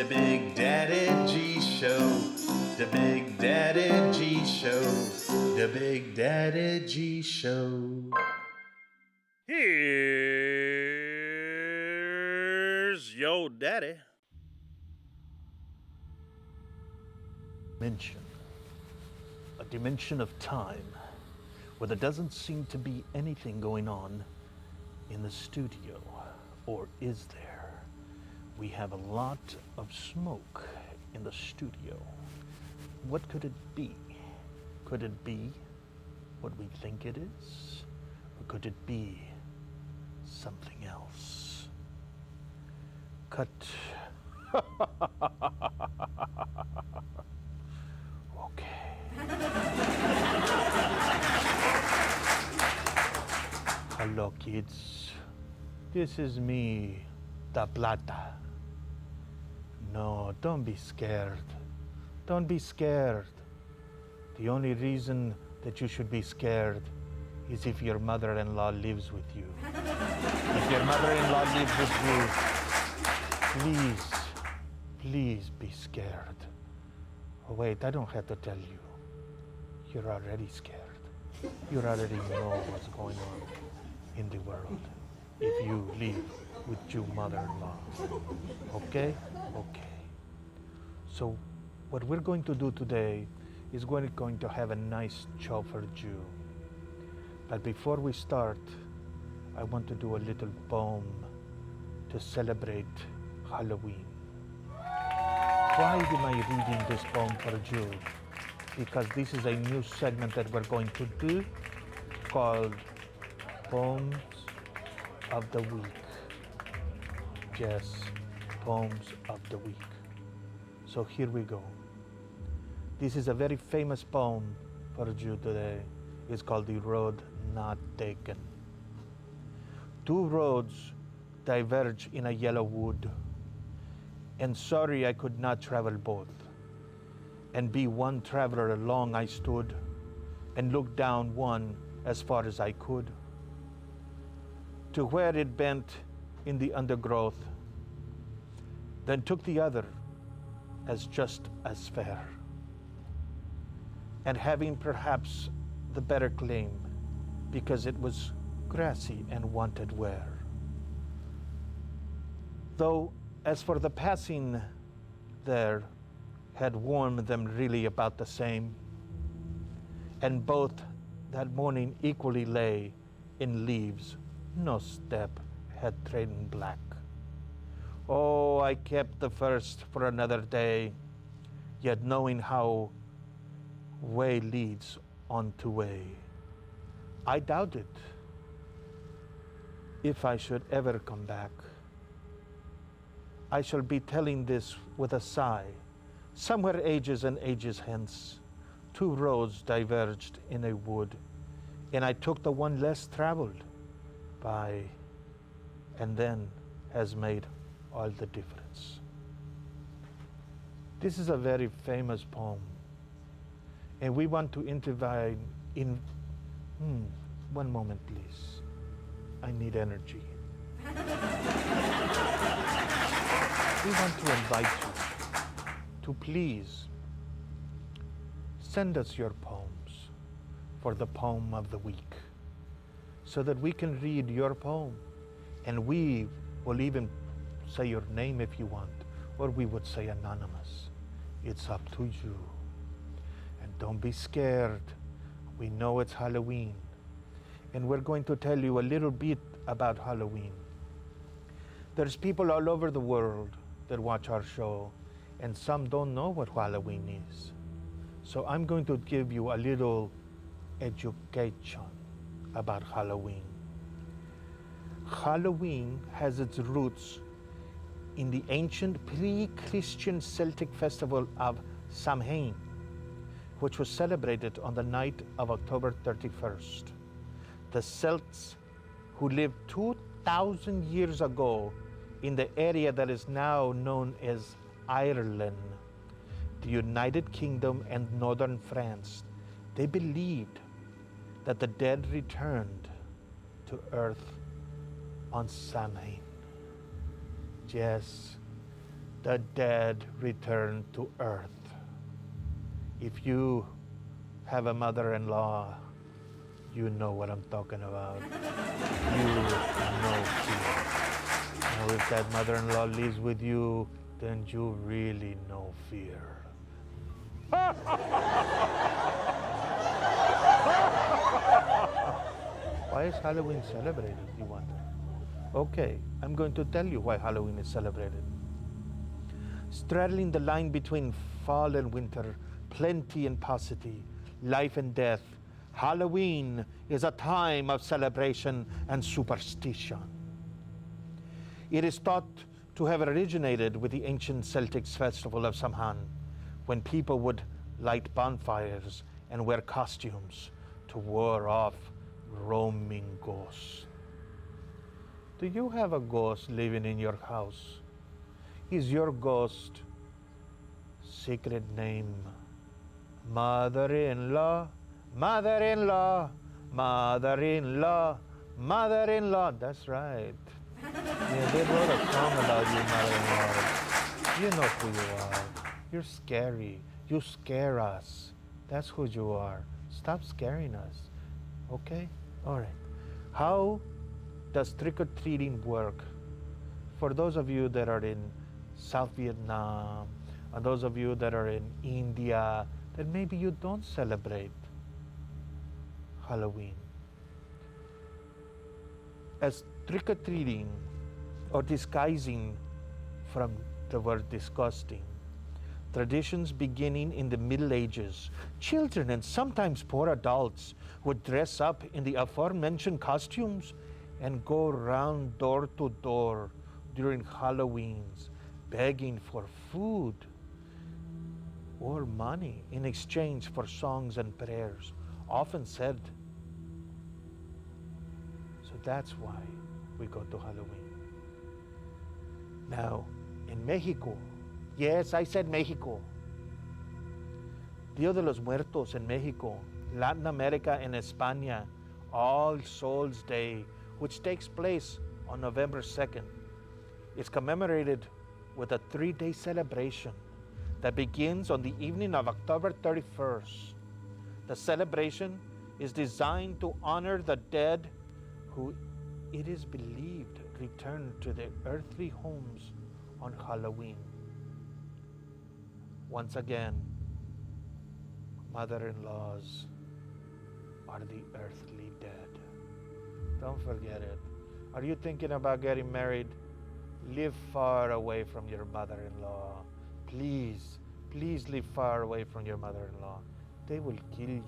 The Big Daddy G Show. The Big Daddy G Show. The Big Daddy G Show. Here's Yo Daddy. A dimension of time where there doesn't seem to be anything going on in the studio. Or is there? We have a lot of smoke in the studio. What could it be? Could it be what we think it is? Or could it be something else? Cut. Okay. Hello, kids. This is me, Da Plata. No, don't be scared. Don't be scared. The only reason that you should be scared is if your mother-in-law lives with you. If your mother-in-law lives with you, please be scared. Oh, wait, I don't have to tell you. You're already scared. You already know what's going on in the world if you live with your mother-in-law. Okay? Okay. So what we're going to do today is we're going to have a nice chauffeur Jew. But before we start, I want to do a little poem to celebrate Halloween. Why am I reading this poem for Jew? Because this is a new segment that we're going to do called Poems of the Week. Yes, Poems of the Week. So here we go. This is a very famous poem for Jew today. It's called The Road Not Taken. Two roads diverge in a yellow wood, and sorry I could not travel both. And be one traveler along I stood, and looked down one as far as I could, to where it bent in the undergrowth, then took the other as just as fair, and having perhaps the better claim, because it was grassy and wanted wear. Though as for the passing there, had warmed them really about the same, and both that morning equally lay in leaves, no step had traded black. Oh, I kept the first for another day, yet knowing how way leads on to way, I doubted if I should ever come back. I shall be telling this with a sigh. Somewhere ages and ages hence, two roads diverged in a wood, and I took the one less traveled by, and then has made all the difference. This is a very famous poem, and we want to intervene in, one moment please. I need energy. We want to invite you to please send us your poems for the poem of the week, so that we can read your poem, and we will even say your name if you want, or we would say anonymous. It's up to you. And don't be scared. We know it's Halloween, and we're going to tell you a little bit about Halloween. There's people all over the world that watch our show, and some don't know what Halloween is. So I'm going to give you a little education about Halloween. Halloween has its roots in the ancient pre-Christian Celtic festival of Samhain, which was celebrated on the night of October 31st. The Celts, who lived 2,000 years ago in the area that is now known as Ireland, the United Kingdom, and northern France, they believed that the dead returned to earth on Samhain. Yes, the dead return to earth. If you have a mother-in-law, you know what I'm talking about. You know fear. Now, if that mother-in-law lives with you, then you really know fear. Why is Halloween celebrated, you wonder? Okay, I'm going to tell you why Halloween is celebrated. Straddling the line between fall and winter, plenty and paucity, life and death, Halloween is a time of celebration and superstition. It is thought to have originated with the ancient Celtic festival of Samhain, when people would light bonfires and wear costumes to ward off roaming ghosts. Do you have a ghost living in your house? Is your ghost secret name mother-in-law, mother-in-law, mother-in-law, mother-in-law? That's right. Yeah, they wrote a song about you, mother-in-law. You know who you are. You're scary. You scare us. That's who you are. Stop scaring us. Okay? All right. How does trick-or-treating work? For those of you that are in South Vietnam, and those of you that are in India, that maybe you don't celebrate Halloween. As trick-or-treating or disguising from the word disgusting, traditions beginning in the Middle Ages, children and sometimes poor adults would dress up in the aforementioned costumes and go round door to door during Halloweens, begging for food or money in exchange for songs and prayers, often said. So that's why we go to Halloween. Now, in Mexico, yes, I said Mexico. Dia de los Muertos in Mexico, Latin America and España, All Souls Day, which takes place on November 2nd. It's commemorated with a 3-day celebration that begins on the evening of October 31st. The celebration is designed to honor the dead who, it is believed, return to their earthly homes on Halloween. Once again, mother-in-laws are the earthly dead. Don't forget it. Are you thinking about getting married? Live far away from your mother-in-law. Please, please live far away from your mother-in-law. They will kill you.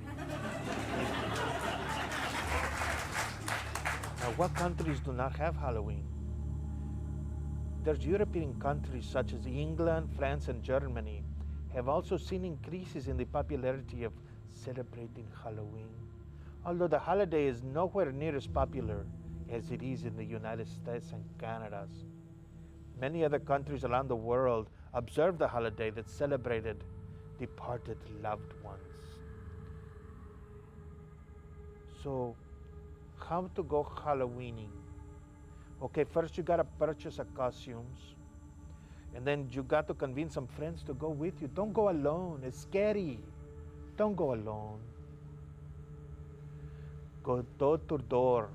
Now, what countries do not have Halloween? There's European countries such as England, France, and Germany have also seen increases in the popularity of celebrating Halloween. Although the holiday is nowhere near as popular as it is in the United States and Canada. Many other countries around the world observe the holiday that celebrated departed loved ones. So, how to go Halloweening? Okay, first you gotta purchase a costumes, and then you got to convince some friends to go with you. Don't go alone, it's scary. Don't go alone. Go door to door,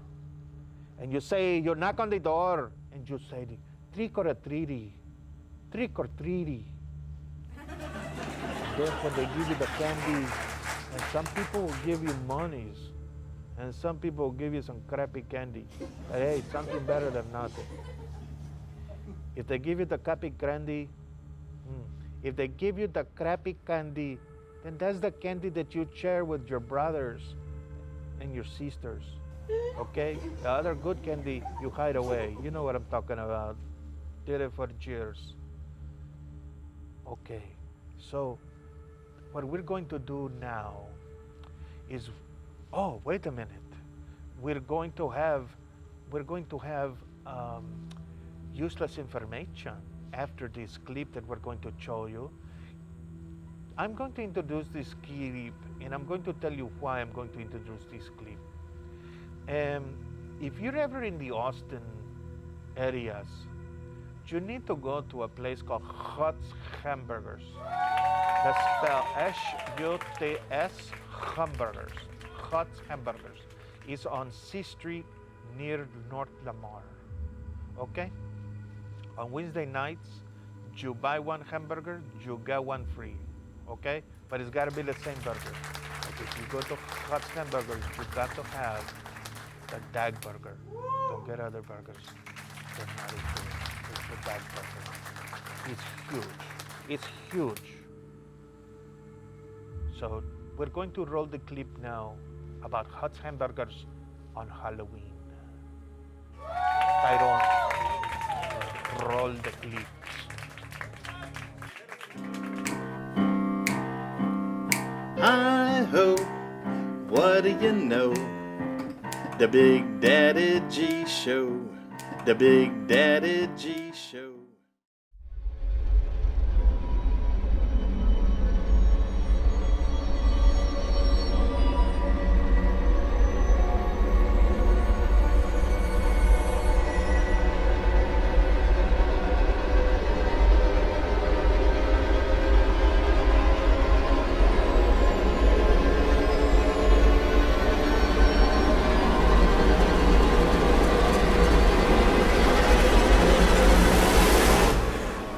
and you say, you knock on the door, and you say, trick or treaty, trick or treaty. Then when they give you the candy, and some people will give you monies, and some people will give you some crappy candy. But hey, it's something better than nothing. If they give you the crappy candy, then that's the candy that you share with your brothers and your sisters. Okay? The other good candy, you hide away. You know what I'm talking about. Did it for years. Okay, so what we're going to do now is, oh, wait a minute. We're going to have useless information after this clip that we're going to show you. I'm going to introduce this clip, and I'm going to tell you why I'm going to introduce this clip. If you're ever in the Austin areas, you need to go to a place called Huts Hamburgers. That's spelled H-U-T-S Hamburgers. Huts Hamburgers. It's on C Street near North Lamar. Okay? On Wednesday nights, you buy one hamburger, you get one free. Okay? But it's got to be the same burger. Like if you go to Huts Hamburgers, you got to have the Dag Burger. Don't get other burgers. They're not as good. It's the Dag Burger. It's huge. It's huge. So we're going to roll the clip now about Huts Hamburgers on Halloween. Tyrone, roll the clip. Hi-ho, what do you know? The Big Daddy G Show. The Big Daddy G Show.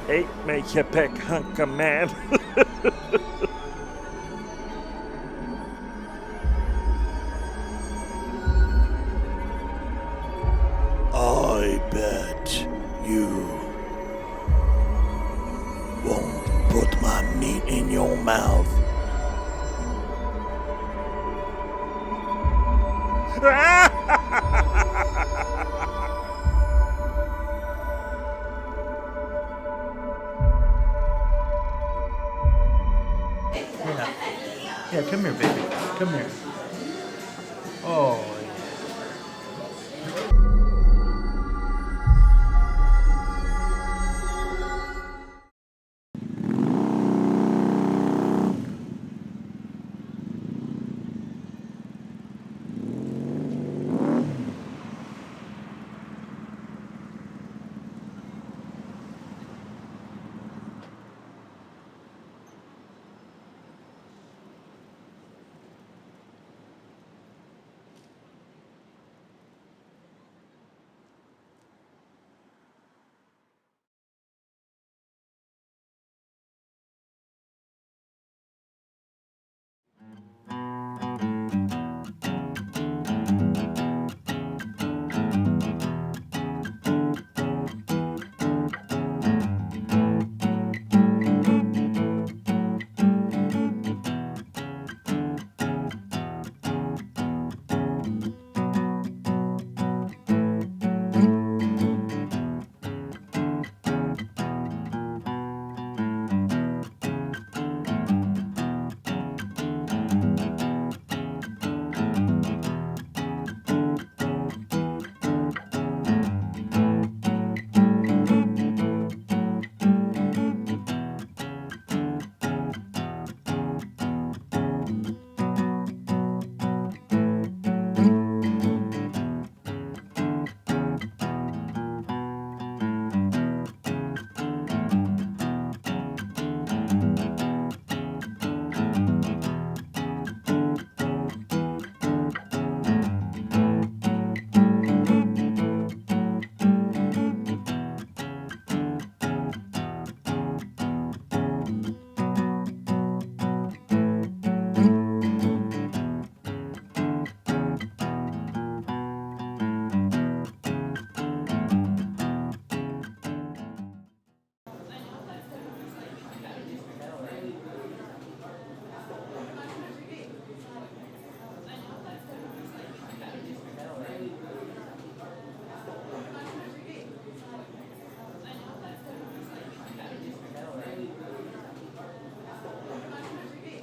Hey, make your peck hunker, man. I bet you won't put my meat in your mouth. Yeah, come here, baby. Come here. Oh,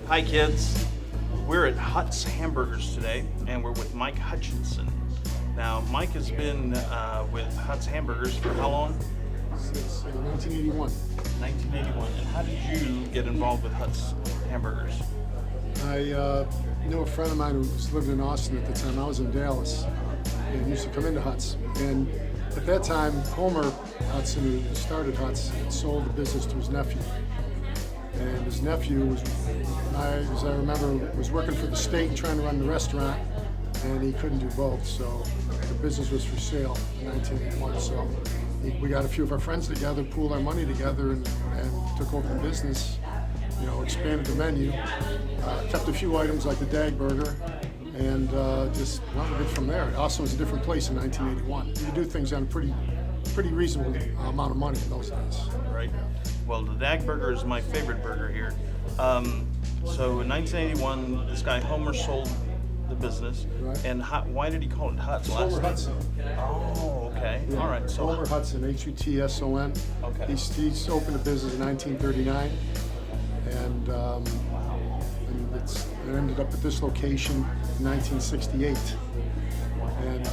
Hi kids, we're at Huts Hamburgers today and we're with Mike Hutchinson. Now Mike has been with Huts Hamburgers for how long? Since 1981. 1981. And how did you get involved with Huts Hamburgers? I knew a friend of mine who was living in Austin at the time. I was in Dallas and used to come into Huts. And At that time, Homer Hudson, who started Hudson, sold the business to his nephew. And his nephew was, as I remember, was working for the state and trying to run the restaurant, and he couldn't do both. So the business was for sale in 1981. So we got a few of our friends together, pooled our money together, and took over the business. You know, expanded the menu, kept a few items like the Dag Burger, and just went with it from there. It also was a different place in 1981. You could do things on a pretty reasonable amount of money in those days. Right. Well, the Dag Burger is my favorite burger here. So in 1981, this guy Homer sold the business. Right. And why did he call it Huts? Homer Hudson. Oh, okay. Yeah. All right. So Homer Hudson, Hutson. Okay. He's opened a business in 1939, and it ended up at this location in 1968. And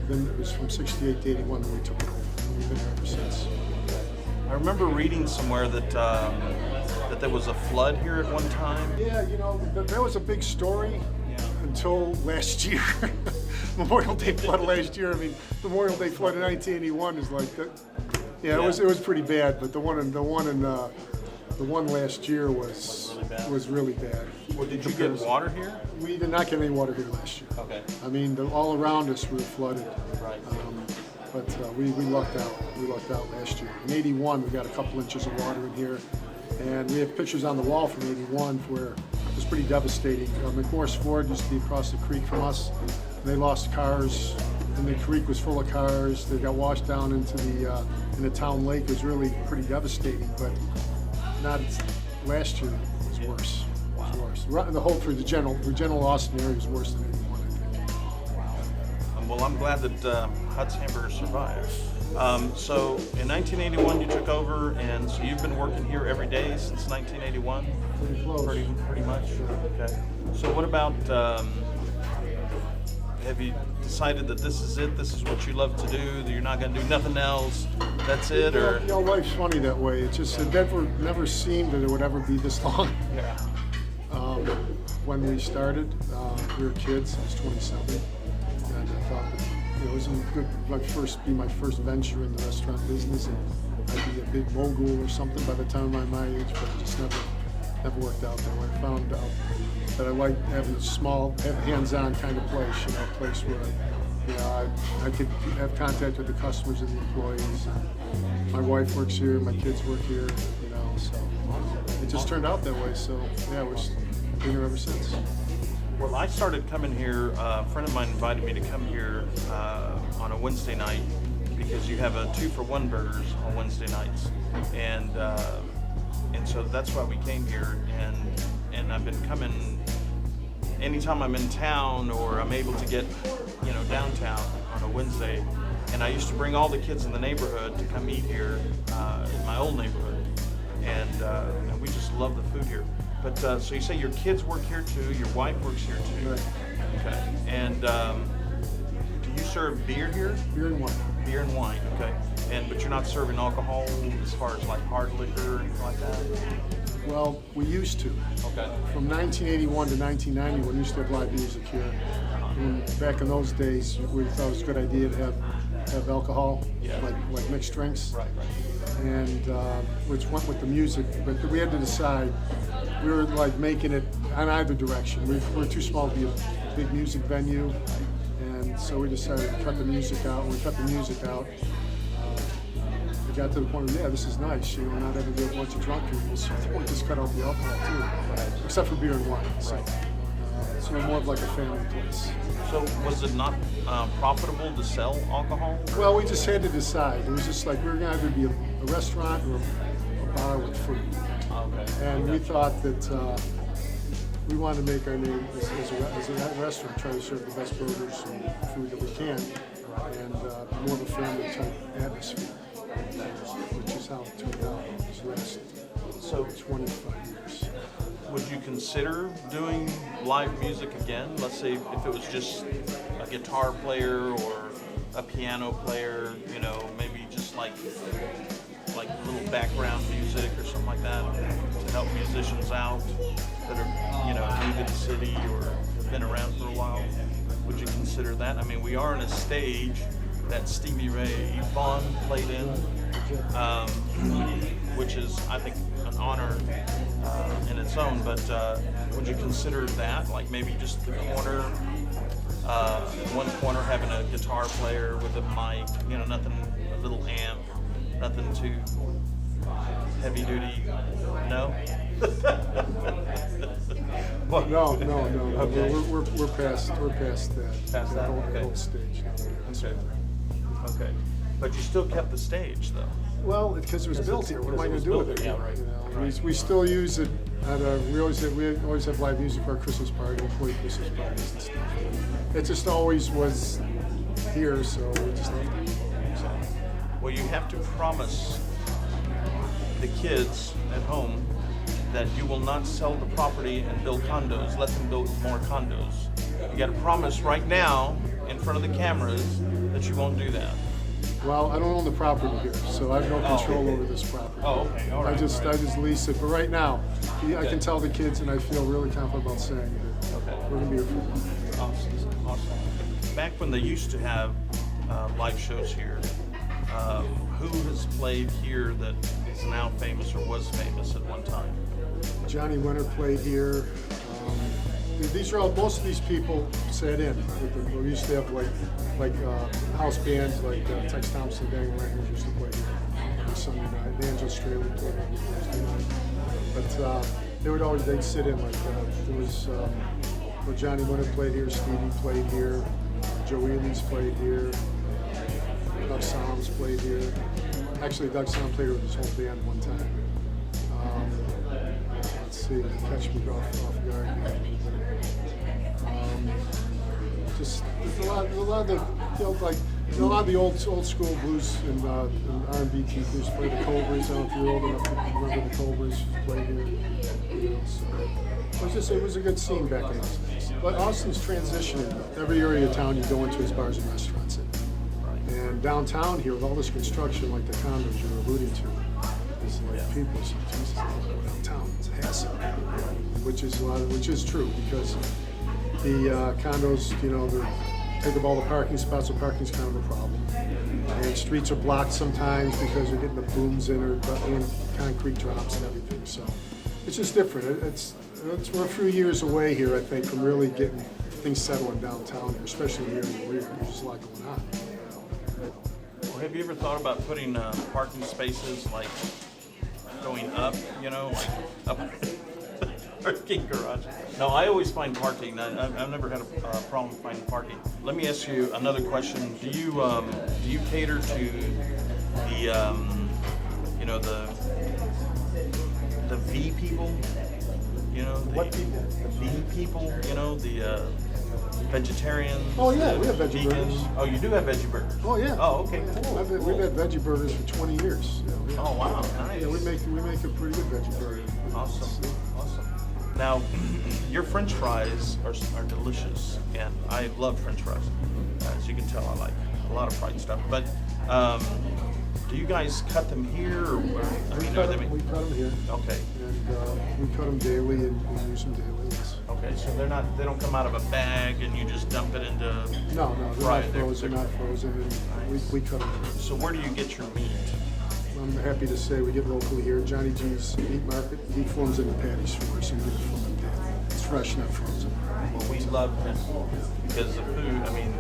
then it was from 68 to 81 that we took it over. And we've been here ever since. I remember reading somewhere that that there was a flood here at one time. Yeah, you know, there was a big story until last year. Memorial Day flood last year. I mean, Memorial Day flood in 1981 is like that. Yeah, it was pretty bad, but the one last year was really bad. Well, did you get water here? We did not get any water here last year. Okay. I mean, all around us we were flooded. Right. But we lucked out. We lucked out last year. In 81, we got a couple inches of water in here. And we have pictures on the wall from 81 where it was pretty devastating. McMorris Ford used to be across the creek from us. And they lost cars, and the creek was full of cars. They got washed down into in the town lake. It was really pretty devastating, but not last year. It was worse. It was worse. The whole for the general Austin area was worse than 81, I think. Well, I'm glad that Huts Hamburger survived. So in 1981 you took over, and so you've been working here every day since 1981? Pretty close. Pretty much? Okay. So what about, have you decided that this is it, this is what you love to do, that you're not going to do nothing else, that's it, or? You know, life's funny that way. It just never seemed that it would ever be this long. Yeah. When we started, we were kids. I was 27, and I thought that it was good. Be my first venture in the restaurant business, and I'd be a big mogul or something by the time I'm my age. But it just never worked out that way. I found out that I like having a small, hands-on kind of place. You know, a place where I could have contact with the customers and the employees. And my wife works here, my kids work here. You know, so it just turned out that way. So yeah, we're been here ever since. Well, I started coming here, a friend of mine invited me to come here on a Wednesday night because you have a 2-for-1 burgers on Wednesday nights. And so that's why we came here, and I've been coming anytime I'm in town or I'm able to get, downtown on a Wednesday. And I used to bring all the kids in the neighborhood to come eat here in my old neighborhood. And we just love the food here. But so you say your kids work here too, your wife works here too. Right. Okay. And do you serve beer here? Beer and wine. Beer and wine, okay. But you're not serving alcohol as far as like hard liquor or anything like that? Well, we used to. Okay. From 1981 to 1990, we used to have live music here. And back in those days, we thought it was a good idea to have alcohol, like mixed drinks. Right. And which went with the music, but we had to decide. We were like making it on either direction. We're too small to be a big music venue, and so we decided to cut the music out. When we cut the music out, we got to the point of, this is nice, not having to be a bunch of drunk people, so we just cut out the alcohol too, except for beer and wine. So we're more of like a family place. So was it not profitable to sell alcohol? Well, we just had to decide. It was just like we were going to either be a restaurant or a bar with food. Okay. And we thought that we wanted to make our name as a restaurant, try to serve the best burgers and food that we can, and more of a family type atmosphere, which is how it turned out. So 25 years. Would you consider doing live music again? Let's say if it was just a guitar player or a piano player, maybe just like little background music or something like that to help musicians out that are new to the city or have been around for a while. Would you consider that? I mean, we are on a stage, that Stevie Ray Vaughan played in, which is, I think, an honor in its own. But would you consider that, like maybe just the corner, one corner having a guitar player with a mic, you know, nothing, a little amp, nothing too heavy duty? No. What? No. Okay. We're past that. Past that? Whole, Okay. whole stage. Okay. Okay. But you still kept the stage, though. Well, because it was built here. What am I going to do with it? Yeah, right. You know, Right. we still use it at we always have live music for our Christmas party, employee Christmas parties and stuff. It just always was here, so we just left it. Well, you have to promise the kids at home that you will not sell the property and build condos. Let them build more condos. You got to promise right now, in front of the cameras, that you won't do that. Well, I don't own the property here, so I have no control over this property. Oh, okay, all right. I just lease it. But right now, I can tell the kids, and I feel really confident about saying that Okay. we're going to be here for a while. Awesome. Back when they used to have live shows here, who has played here that is now famous or was famous at one time? Johnny Winter played here. These are all. Most of these people sat in. We used to have like house bands like Tex Thompson, Daniel Rangers used to play here on Sunday night. The Angel Stray would play on Thursday night. But they'd sit in like that. There was Johnny Winter played here, Stevie played here, Joe Ely's played here, Doug Soms played here. Actually, Doug Soms played with his whole band one time. Let's see, catch me off guard here. Just there's a lot of the, you know, like a lot of the old school blues and R&B keepers play the Cobras. I don't know if you're old enough to remember the Cobras play here. You know, so it was a good scene back in those days. But Austin's transitioning. Every area of town you go into is bars and restaurants. And downtown here with all this construction, like the condos you're alluding to, is like people say, Jesus, I don't go downtown. It's a hassle. Which is true because the condos, you know, they take up all the parking spots, so parking's kind of a problem. And streets are blocked sometimes because they're getting the booms in or doing concrete drops and everything. So it's just different. We're a few years away here, I think, from really getting things settling downtown here, especially here in the rear. There's just a lot going on. Well, have you ever thought about putting parking spaces like going up, you know, like up parking garage? No, I always find parking. I've never had a problem finding parking. Let me ask you another question. Do you cater to the you know, the V people? You know, What people? The V people. You know, the vegetarians. Oh yeah, the we have veggie vegans. burgers. Oh, you do have veggie burgers. Oh yeah. Oh, okay, cool. We've had veggie burgers for 20 years. Yeah. Oh wow, nice. Yeah, we make a pretty good veggie burger. Awesome. Now, your French fries are delicious, and I love French fries. As you can tell, I like a lot of fried stuff. But do you guys cut them here, or We cut them here. Okay. And we cut them daily and we use them daily. Yes. Okay, so they don't come out of a bag and you just dump it into. No, they're Right, not they're- frozen. they're- Not frozen. And we cut them. So where do you get your meat? I'm happy to say we get locally here. Johnny G's Meat Market. He forms in the patty store, so we get it from him daily. It's fresh, not frozen. Well, we love him because the food. I mean,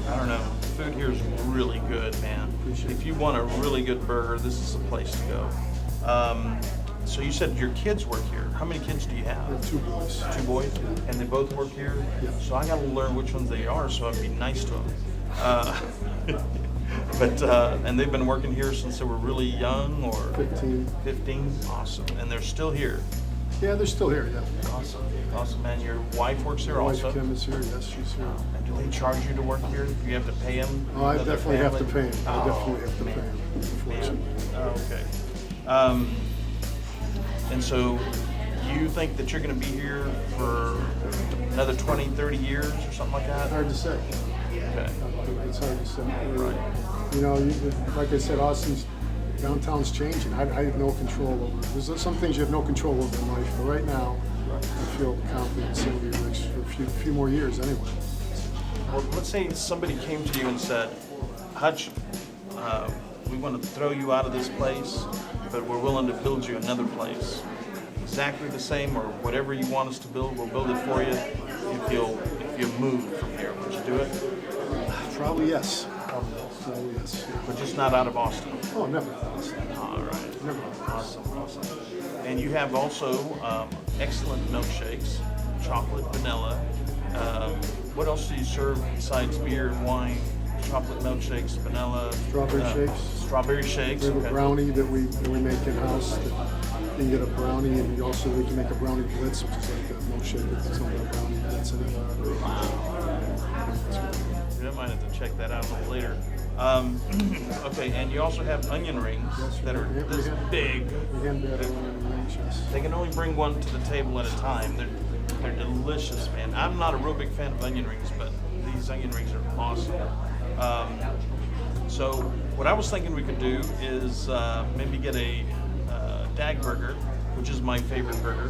I don't know. Food here is really good, man. Appreciate If it. you want a really good burger, this is the place to go. So you said your kids work here. How many kids do you We have? have 2 boys. 2 boys, and they both work here. Yeah. So I got to learn which ones they are, so I'd be nice to them. And they've been working here since they were really young, or 15. 15. Awesome, and they're still here. Yeah, they're still here. Yeah. Awesome, man. Your wife works here My wife also. Kim is here. Yes, she's here. And do they charge you to work here? Do you have to pay them? Oh, I definitely have to pay him. I Oh, definitely have to pay him. Unfortunately. Oh, okay. And so you think that you're going to be here for another 20, 30 years or something like that? Hard to say. Okay. It's hard to say. You know, like I said, Austin's downtown's changing. I have no control over it. There's some things you have no control over in life, but right now, I feel confident in saying for a few more years anyway. well, let's say somebody came to you and said, Hutch, we want to throw you out of this place, but we're willing to build you another place. Exactly the same, or whatever you want us to build, we'll build it for you. If you move from here, would you do it? Probably yes. Probably yes. But just not out of Austin. Oh, never. All right. Never. Awesome. And you have also excellent milkshakes, chocolate, vanilla. What else do you serve besides beer and wine? Chocolate milkshakes, vanilla. Strawberry shakes. Strawberry shakes. We have Okay. a brownie that we make in house. You can get a brownie, and we can make a brownie blitz, which is like a milkshake with some of the brownie blitz in it. You might have to check that out a little later. Okay, and you also have onion rings that are this big. We hand that onion rings, yes. They can only bring one to the table at a time. They're delicious, man. I'm not a real big fan of onion rings, but these onion rings are awesome. So what I was thinking we could do is maybe get a dag burger, which is my favorite burger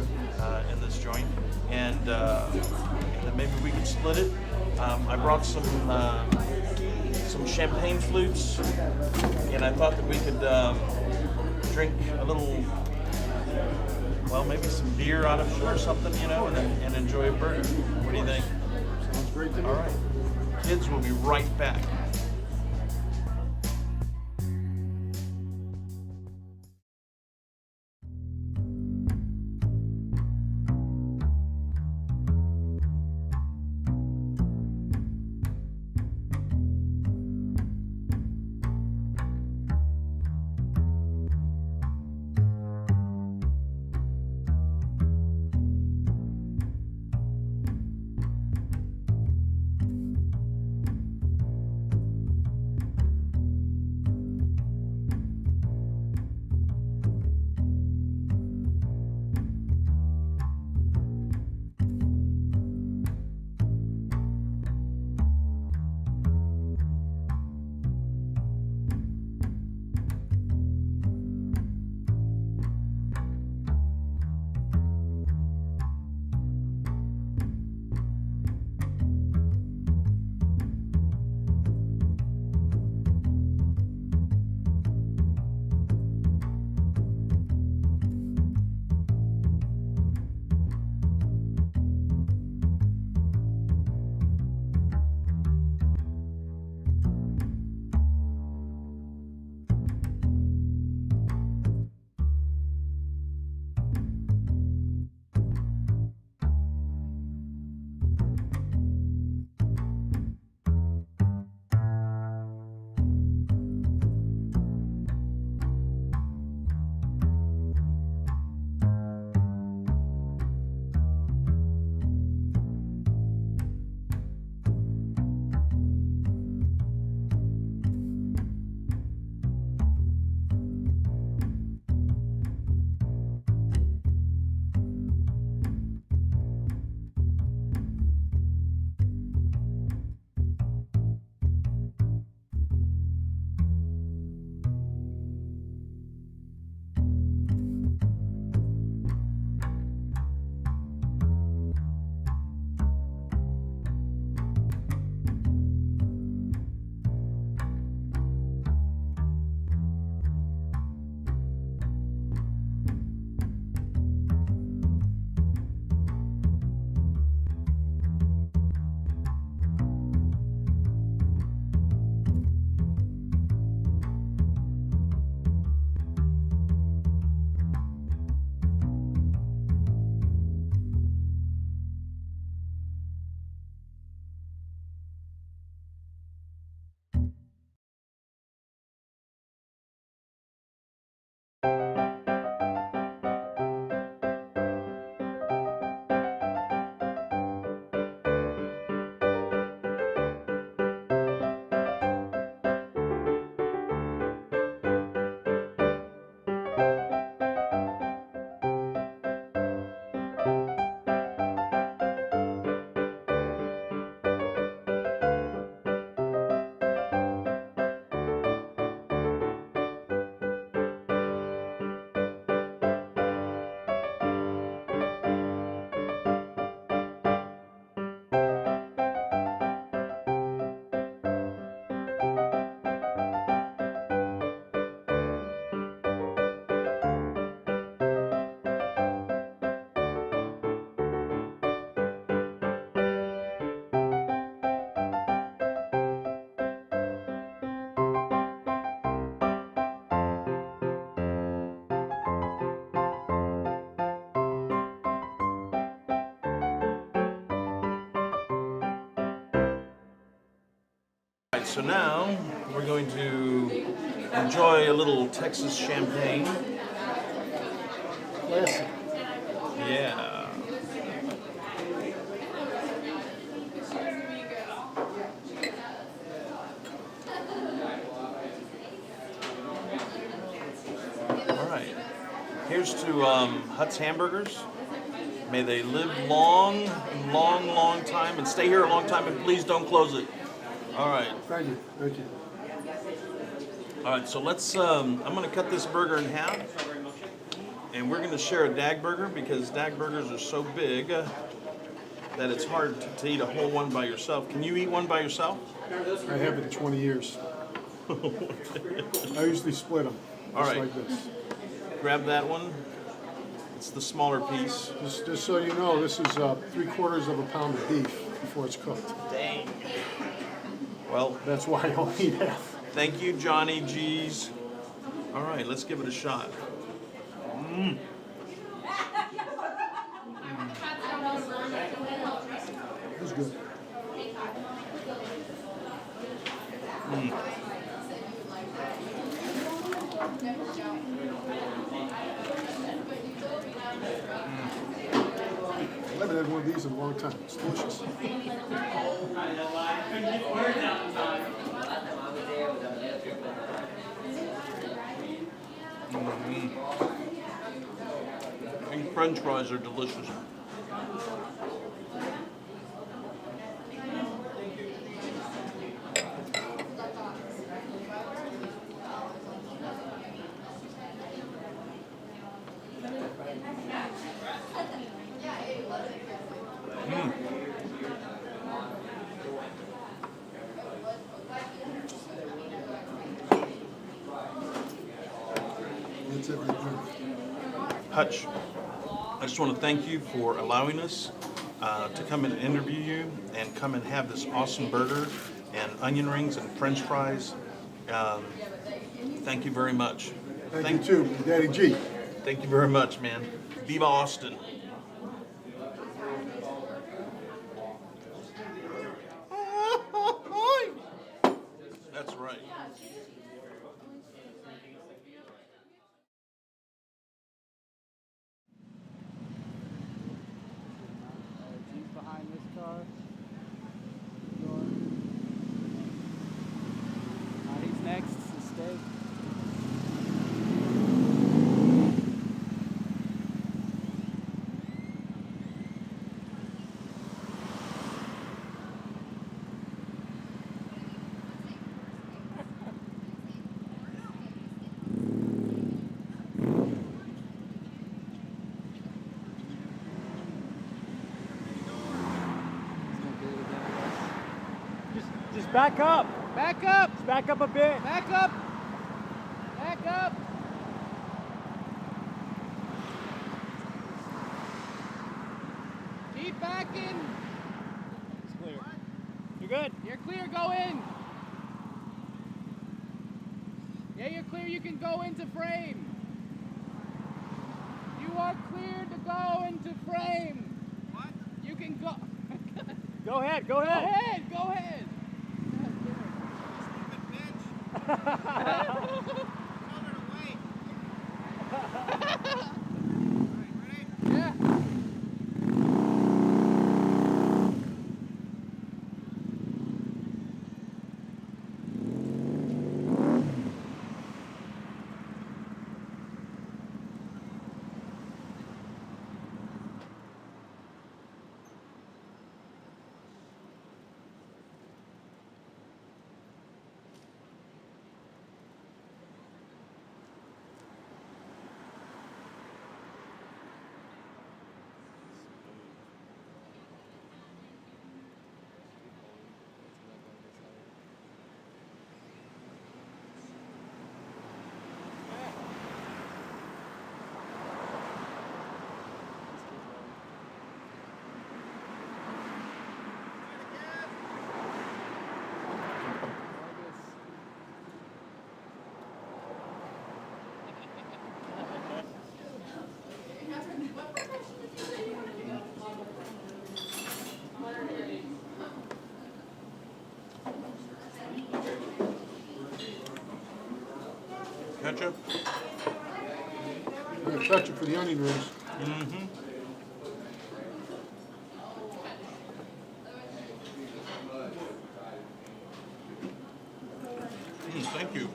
in this joint, and then maybe we could split it. I brought some champagne flutes, and I thought that we could drink a little, well, maybe some beer out of it or something, and enjoy a burger. What do you think? Sounds great to me. All right. Kids, will be right back. so now we're going to enjoy a little Texas champagne. Classic. Yeah. All right. Here's to Hut's Hamburgers. May they live long, long time, and stay here a long time, and please don't close it. All right. Thank you. Thank you. All right, so let's, I'm going to cut this burger in half, and we're going to share a Dag burger because Dag burgers are so big that it's hard to eat a whole one by yourself. Can you eat one by yourself? I have it in 20 years. I usually split them. All just right. like this. Grab that one. It's the smaller piece. Just so you know, this is 3/4 of a pound of beef before it's cooked. Dang. Well, That's why I only eat half. thank you, Johnny G's. All right, let's give it a shot. It was good. I haven't had one of these in a long time. It's delicious. And French fries are delicious. That's everything. Hutch, I just want to thank you for allowing us to come and interview you and come and have this awesome burger and onion rings and French fries. Thank you very much. Thank you too, Daddy G. Thank you very much, man. Viva Austin. That's right. Jeep behind this car. He's next to stay. Just back up. Back up! Just back up a bit. Back up! Back up! Keep backing! It's clear. You're good. You're clear, go in! Yeah, you're clear, you can go into frame! You are clear to go into frame! What? You can go... Go ahead. Go Go ahead. ahead, go ahead! Yeah. Ketchup? We have ketchup for the onion rings. Thank you.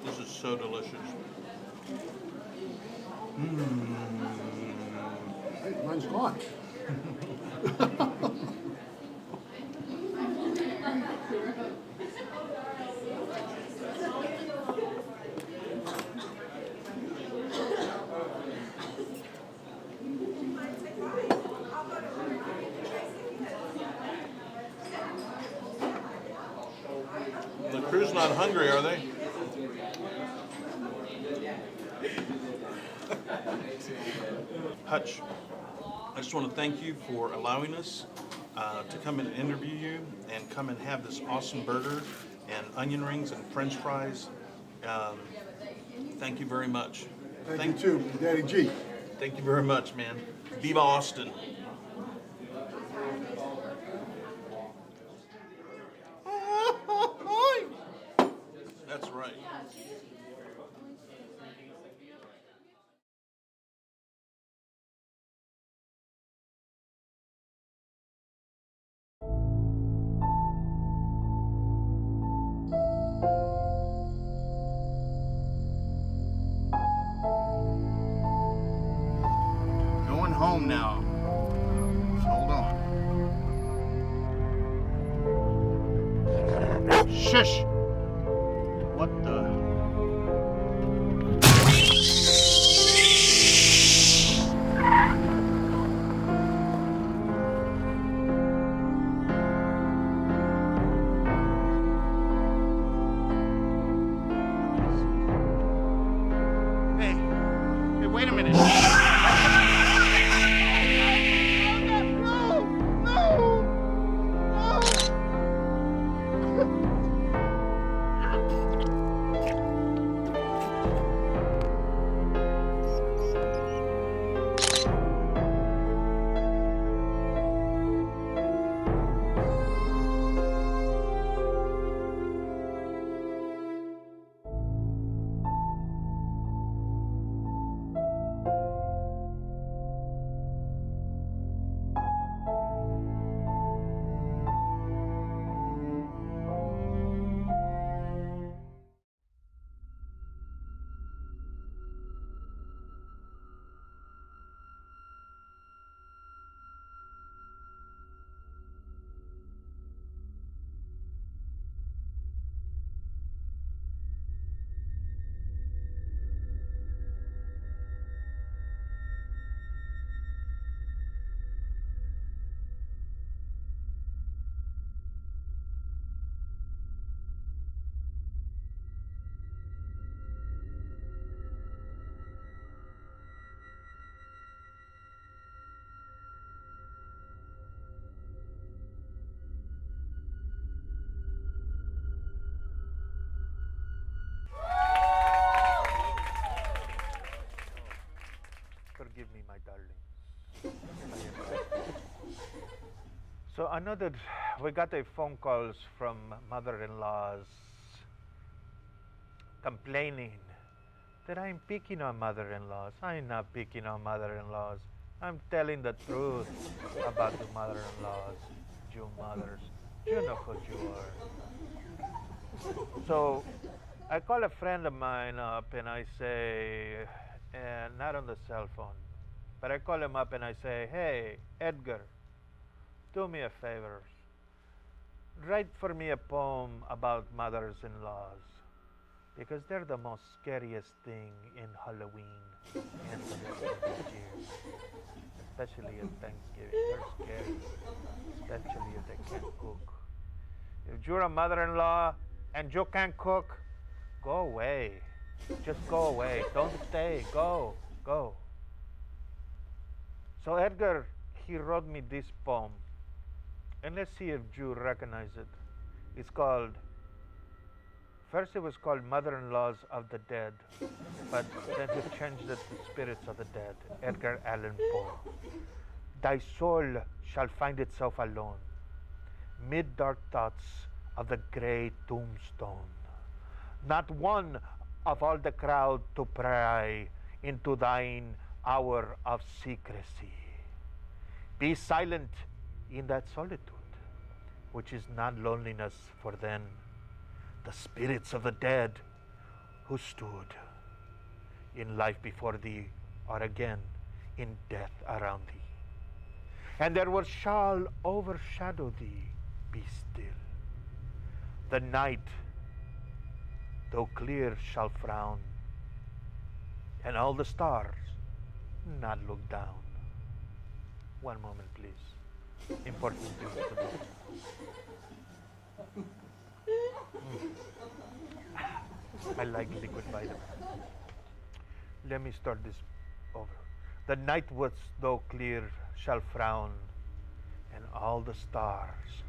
This is so delicious. Hey, mine's gone. The crew's not hungry, are they? Hutch, I just want to thank you for allowing us to come and interview you and come and have this awesome burger and onion rings and french fries. Thank you very much. Thank you too, Daddy G. Thank you very much, man. Viva Austin. That's right. Going home now. Hold on. Shush! What the? Hey, wait a minute. Forgive me, my darling. So we got a phone calls from mother-in-laws complaining that I'm picking on mother-in-laws. I'm not picking on mother-in-laws. I'm telling the truth about the mother-in-laws, Jew mothers. You know who you are. So I call a friend of mine up and I say, and not on the cell phone, but I call him up and I say, hey, Edgar, do me a favor. Write for me a poem about mothers-in-laws because they're the most scariest thing in Halloween and the rest of the year. Especially at Thanksgiving. They're scary. Especially if they can't cook. If you're a mother-in-law and you can't cook, go away. Just go away. Don't stay. Go. So Edgar, he wrote me this poem. And let's see if you recognize it. It's called, first it was called Mother-in-Laws of the Dead, but then he changed it to Spirits of the Dead, Edgar Allan Poe. Thy soul shall find itself alone, mid dark thoughts of the grey tombstone. Not one of all the crowd to pry into thine hour of secrecy. Be silent in that solitude, which is not loneliness, for then the spirits of the dead who stood in life before thee are again in death around thee. And there what shall overshadow thee, be still. The night, though clear, shall frown, and all the stars not look down. One moment, please. Important things to do. I like liquid vitamin. Let me start this over. The night was though clear shall frown, and all the stars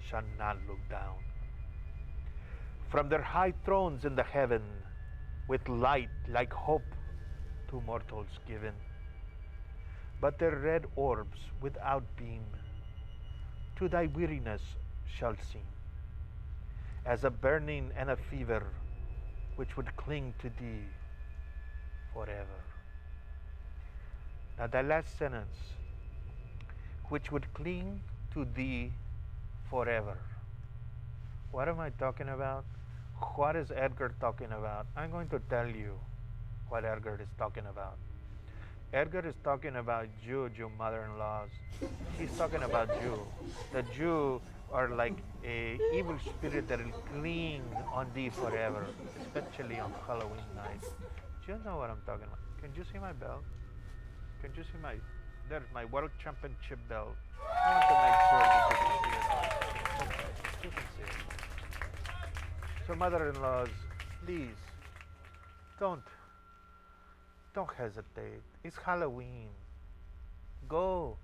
shall not look down. From their high thrones in the heaven, with light like hope to mortals given, but their red orbs without beam to thy weariness shall seem, as a burning and a fever which would cling to thee forever. Now the last sentence, which would cling to thee forever. What am I talking about? What is Edgar talking about? I'm going to tell you what Edgar is talking about. Edgar is talking about you, mother-in-laws. He's talking about you. The Jew are like a evil spirit that will cling on thee forever, especially on Halloween night. Do you know what I'm talking about? Can you see my belt? Can you see there's my world championship belt. I want to make sure that you can see it. Okay, you can see it. So mother-in-laws, please, don't hesitate. It's Halloween. Go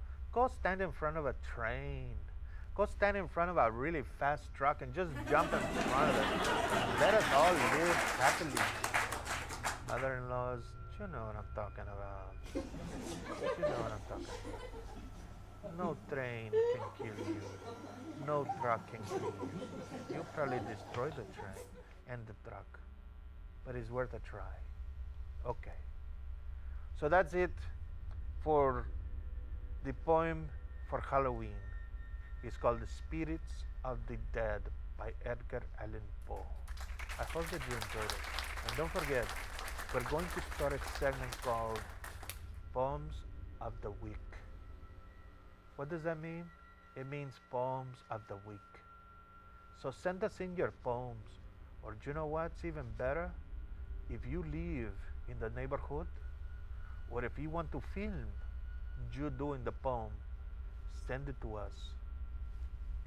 stand in front of a train. Go stand in front of a really fast truck and just jump in front of it. Let us all live happily. Mother-in-laws, you know what I'm talking about. You know what I'm talking about. No train can kill you. No truck can kill you. You'll probably destroy the train and the truck. But it's worth a try. Okay. So that's it for the poem for Halloween. It's called The Spirits of the Dead by Edgar Allan Poe. I hope that you enjoyed it. And don't forget, we're going to start a segment called Poems of the Week. What does that mean? It means Poems of the Week. So send us in your poems. Or do you know what's even better? If you live in the neighborhood, or if you want to film you doing the poem, send it to us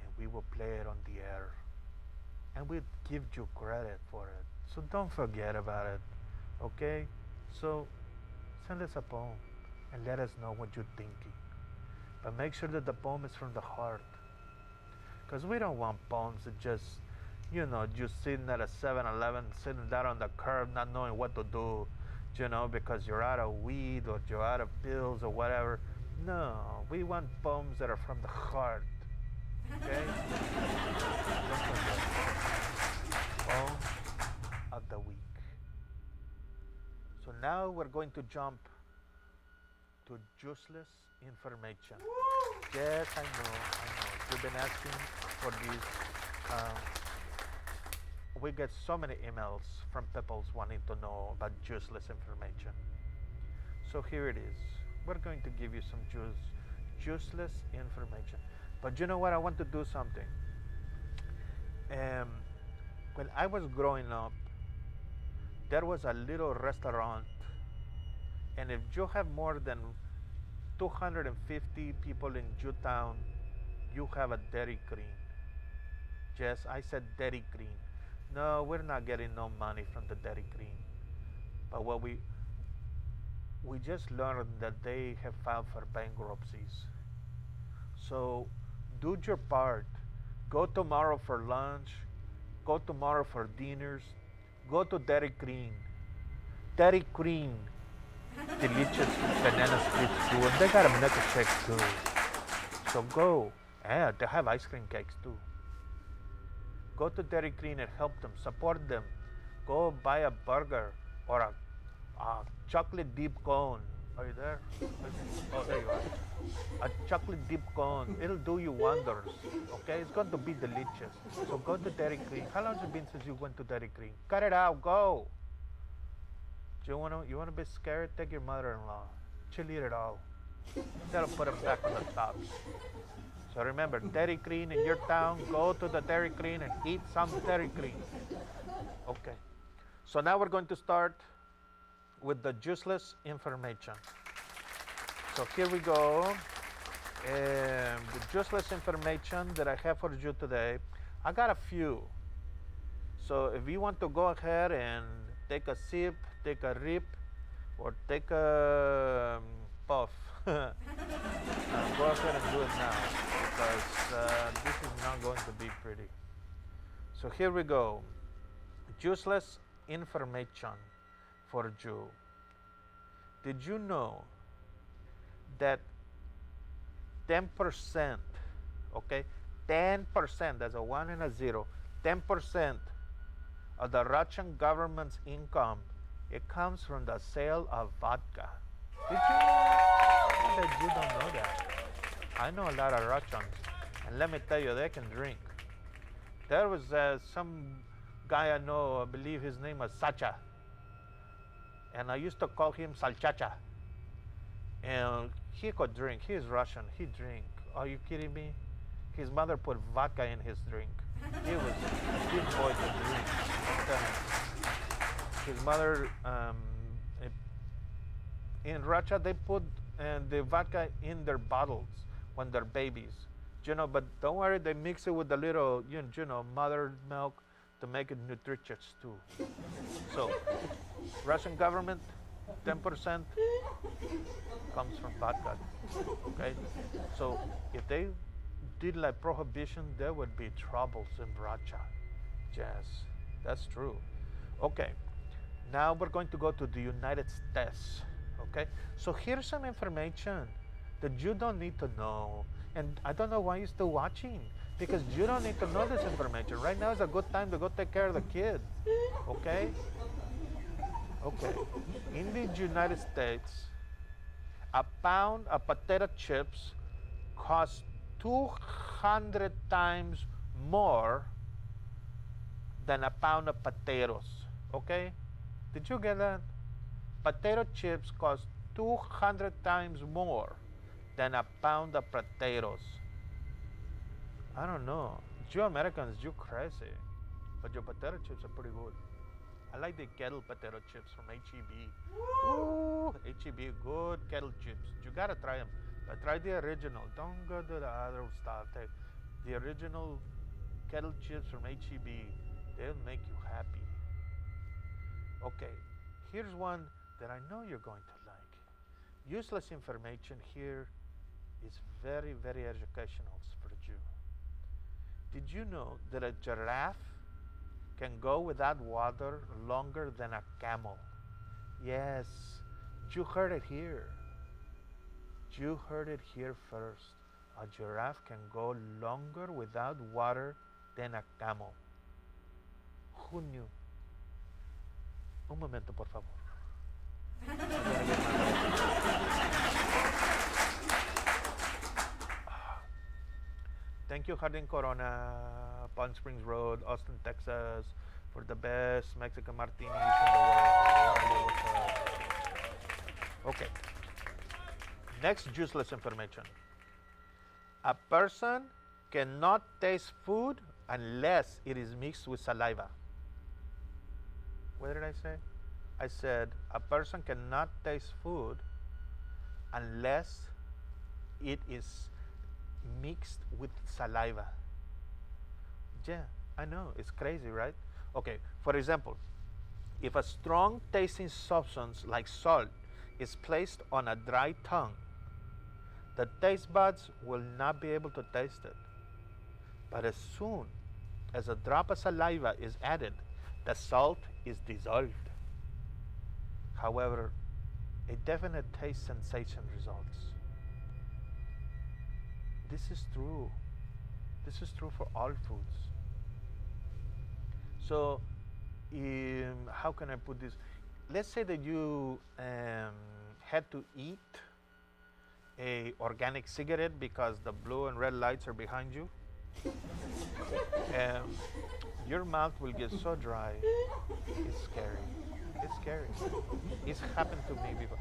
and we will play it on the air. And we'll give you credit for it. So don't forget about it, okay? So send us a poem and let us know what you're thinking. But make sure that the poem is from the heart. Because we don't want poems that just, just sitting at a 7-Eleven, sitting there on the curb, not knowing what to do, because you're out of weed or you're out of pills or whatever. No, we want poems that are from the heart. Okay? Don't forget. Poem of the week. So now we're going to jump to useless information. Yes, I know. You've been asking for this. We get so many emails from people wanting to know about useless information. So here it is. We're going to give you some useless information. But you know what? I want to do something. When I was growing up, there was a little restaurant, and if you have more than 250 people in Jewtown, you have a Dairy Queen. Yes, I said Dairy Queen. No, we're not getting no money from the Dairy Queen. But what we just learned that they have filed for bankruptcies. So do your part. Go tomorrow for lunch. Go tomorrow for dinners. Go to Dairy Queen. Dairy Queen, delicious banana splits too, and they got a milkshake too. So go. Yeah, they have ice cream cakes too. Go to Dairy Queen and help them, support them. Go buy a burger or a chocolate dip cone. Are you there? Oh, there you are. A chocolate dip cone. It'll do you wonders. Okay, it's going to be delicious. So go to Dairy Queen. How long has it been since you went to Dairy Queen? Cut it out. Go. Do you wanna be scared? Take your mother-in-law. She'll eat it all. That'll put them back on the top. So remember, Dairy Queen in your town. Go to the Dairy Queen and eat some Dairy Queen. Okay. So now we're going to start with the useless information. So here we go. The useless information that I have for you today, I got a few. So if you want to go ahead and take a sip, take a rip, or take a puff, go ahead and do it now, because this is not going to be pretty. So here we go. Useless information for you. Did you know that 10%, okay, 10%, that's a 1 and a 0, 10% of the Russian government's income, it comes from the sale of vodka. Did you know that? You don't know that? I know a lot of Russians, and let me tell you, they can drink. There was some guy I know, I believe his name was Sacha, and I used to call him Salchacha. And he could drink. He's Russian. He drink. Are you kidding me? His mother put vodka in his drink. He was a big boy to drink. I'm telling you. His mother, in Russia, they put the vodka in their bottles when they're babies. You know, but don't worry, they mix it with a little, you know, mother milk to make it nutritious too. So, Russian government, 10% comes from vodka. Okay, so if they did like prohibition, there would be troubles in Russia. Yes, that's true. Okay, now we're going to go to the United States. Okay, so here's some information that you don't need to know, and I don't know why you're still watching, because you don't need to know this information. Right now is a good time to go take care of the kids. Okay. Okay, in the United States, a pound of potato chips costs 200 times more than a pound of potatoes. Okay? Did you get that? Potato chips cost 200 times more than a pound of potatoes. I don't know. You Americans, you crazy. But your potato chips are pretty good. I like the kettle potato chips from H-E-B. Ooh, H-E-B, good kettle chips. You gotta try them. But try the original. Don't go to the other stuff. The original kettle chips from H-E-B, they'll make you happy. Okay, here's one that I know you're going to like. Useless information here is very, very educational for you. Did you know that a giraffe can go without water longer than a camel? Yes, you heard it here. You heard it here first. A giraffe can go longer without water than a camel. Who knew? Un momento, por favor. Thank you, Jardín Corona, Palm Springs Road, Austin, Texas, for the best Mexican martinis in the world. Okay. Next useless information. A person cannot taste food unless it is mixed with saliva. What did I say? I said a person cannot taste food unless it is mixed with saliva. Yeah, I know, it's crazy, right? Okay, for example, if a strong tasting substance like salt is placed on a dry tongue, the taste buds will not be able to taste it. But as soon as a drop of saliva is added, the salt is dissolved. However, a definite taste sensation results. This is true. This is true for all foods. So, how can I put this? Let's say that you had to eat a organic cigarette because the blue and red lights are behind you. Your mouth will get so dry. It's scary. It's scary. It's happened to me before.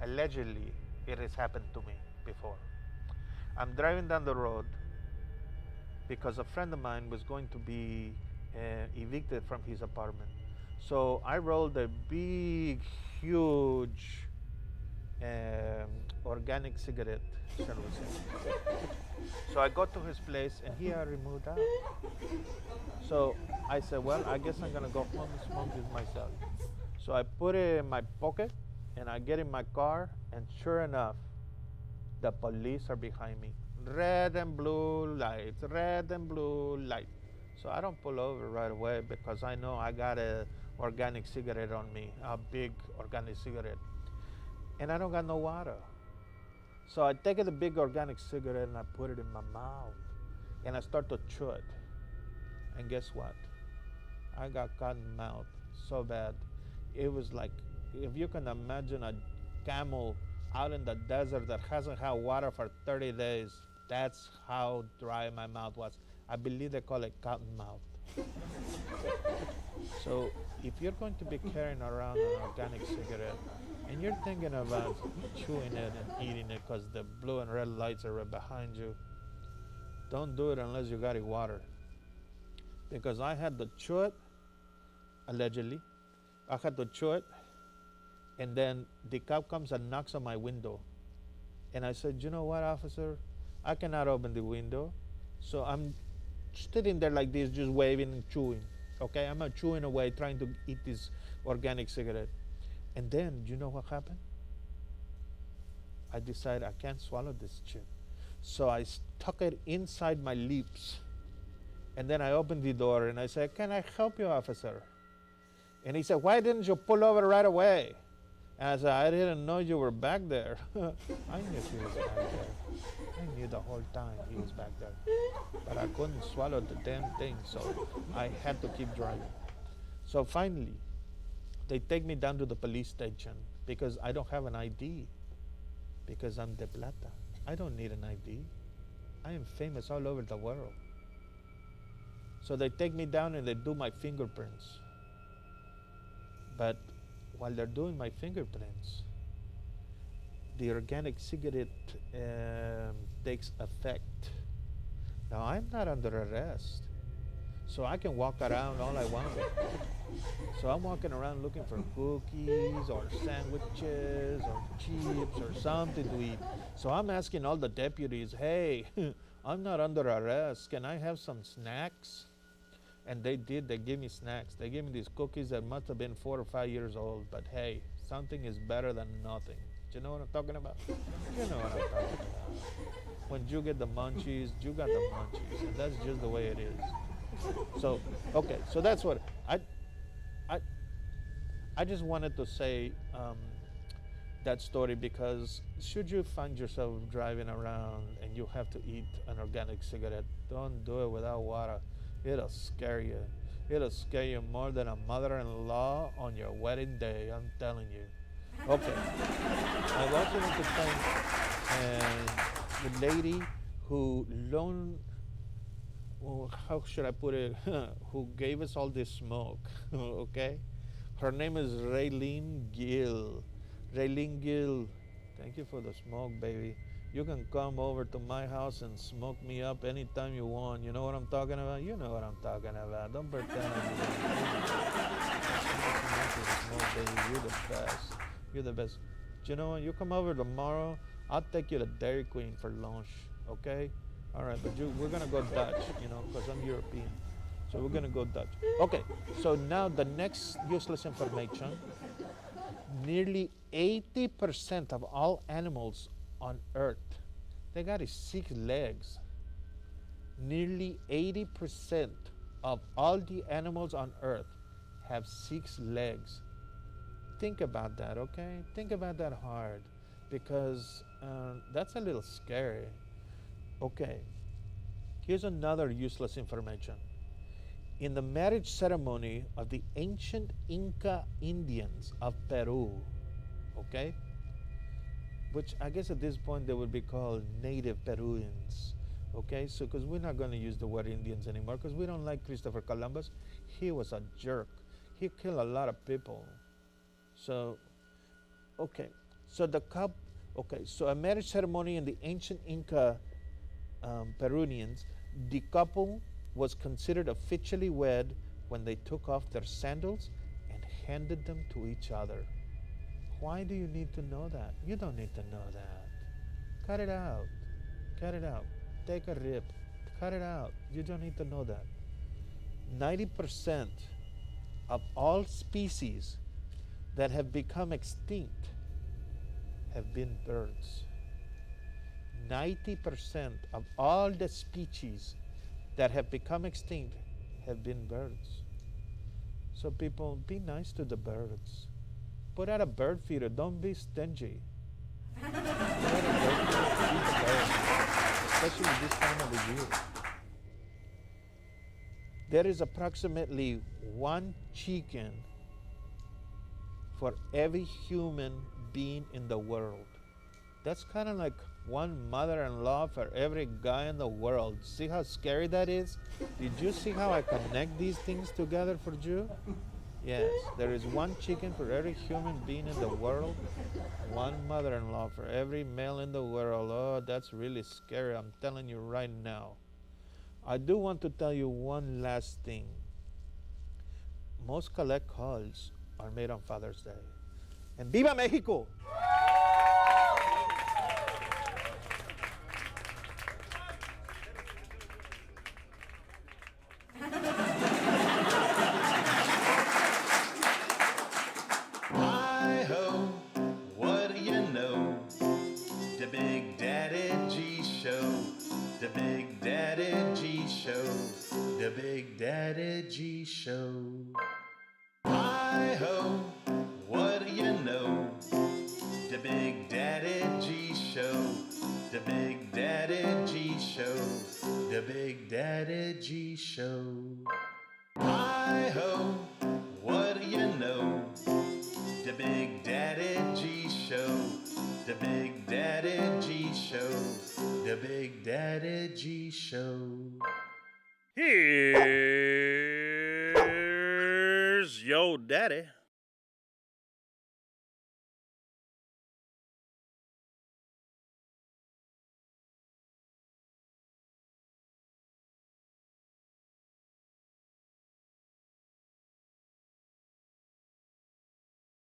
Allegedly, it has happened to me before. I'm driving down the road because a friend of mine was going to be evicted from his apartment. So I rolled a big, huge organic cigarette, shall we say. So I got to his place and he had removed out. So I said, well, I guess I'm gonna go home and smoke this myself. So I put it in my pocket and I get in my car, and sure enough, the police are behind me. Red and blue lights, red and blue light. So I don't pull over right away because I know I got a organic cigarette on me, a big organic cigarette. And I don't got no water. So I take the big organic cigarette and I put it in my mouth and I start to chew it. And guess what? I got cotton mouth so bad. It was like, if you can imagine a camel out in the desert that hasn't had water for 30 days, that's how dry my mouth was. I believe they call it cotton mouth. So if you're going to be carrying around an organic cigarette and you're thinking about chewing it and eating it because the blue and red lights are right behind you, don't do it unless you got it water. Because I had to chew it, allegedly. I had to chew it, and then the cop comes and knocks on my window. And I said, you know what, officer? I cannot open the window. So I'm sitting there like this, just waving and chewing. Okay, I'm chewing away, trying to eat this organic cigarette. And then, you know what happened? I decided I can't swallow this chip. So I stuck it inside my lips. And then I opened the door and I said, can I help you, officer? And he said, why didn't you pull over right away? And I said, I didn't know you were back there. I knew he was back there. I knew the whole time he was back there. But I couldn't swallow the damn thing, so I had to keep driving. So finally, they take me down to the police station because I don't have an ID, because I'm de plata. I don't need an ID. I am famous all over the world. So they take me down and they do my fingerprints. But while they're doing my fingerprints, the organic cigarette takes effect. Now I'm not under arrest, so I can walk around all I want. So I'm walking around looking for cookies or sandwiches or chips or something to eat. So I'm asking all the deputies, hey, I'm not under arrest. Can I have some snacks? And they did. They gave me snacks. They gave me these cookies that must have been 4 or 5 years old. But hey, something is better than nothing. Do you know what I'm talking about? You know what I'm talking about. When you get the munchies, you got the munchies. And that's just the way it is. So, okay. So that's what I just wanted to say that story, because should you find yourself driving around and you have to eat an organic cigarette, don't do it without water. It'll scare you. It'll scare you more than a mother-in-law on your wedding day, I'm telling you. Okay. I also want to thank the lady who loaned, how should I put it, who gave us all this smoke, okay? Her name is Raylene Gill. Raylene Gill, thank you for the smoke, baby. You can come over to my house and smoke me up anytime you want. You know what I'm talking about? You know what I'm talking about. Don't pretend You're the best. You're the best. Do you know what? You come over tomorrow, I'll take you to Dairy Queen for lunch, okay? All right, but we're going to go Dutch, you know, because I'm European. So we're going to go Dutch. Okay, so now the next useless information. Nearly 80% of all animals on Earth, they got 6 legs. Nearly 80% of all the animals on Earth have 6 legs. think about that, okay? Think about that hard, because that's a little scary. Okay, here's another useless information. In the marriage ceremony of the ancient Inca Indians of Peru, okay, which I guess at this point they would be called native Peruvians, okay? So, because we're not going to use the word Indians anymore, because we don't like Christopher Columbus. He was a jerk. He killed a lot of people. So, okay, so so a marriage ceremony in the ancient Inca Peruvians, the couple was considered officially wed when they took off their sandals and handed them to each other. Why do you need to know that? You don't need to know that. Cut it out. Cut it out. Take a rip. Cut it out. You don't need to know that. 90% of all species that have become extinct have been birds. 90% of all the species that have become extinct have been birds. So people, be nice to the birds. Put out a bird feeder. Don't be stingy. Put out a bird feeder, feed the birds, especially this time of the year. There is approximately 1 chicken for every human being in the world. That's kind of like 1 mother-in-law for every guy in the world. See how scary that is? Did you see how I connect these things together for you? Yes, there is 1 chicken for every human being in the world, 1 mother-in-law for every male in the world. Oh, that's really scary, I'm telling you right now. I do want to tell you one last thing. Most collect calls are made on Father's Day. And ¡Viva México! Hi-ho, what do you know? The Big Daddy G Show. The Big Daddy G Show. The Big Daddy G Show. Hi-ho, what do you know? The Big Daddy G Show. The Big Daddy G Show. The Big Daddy G Show. Hi-ho, what do you know? The Big Daddy G Show. The Big Daddy G Show. The Big Daddy G Show. Here's your daddy.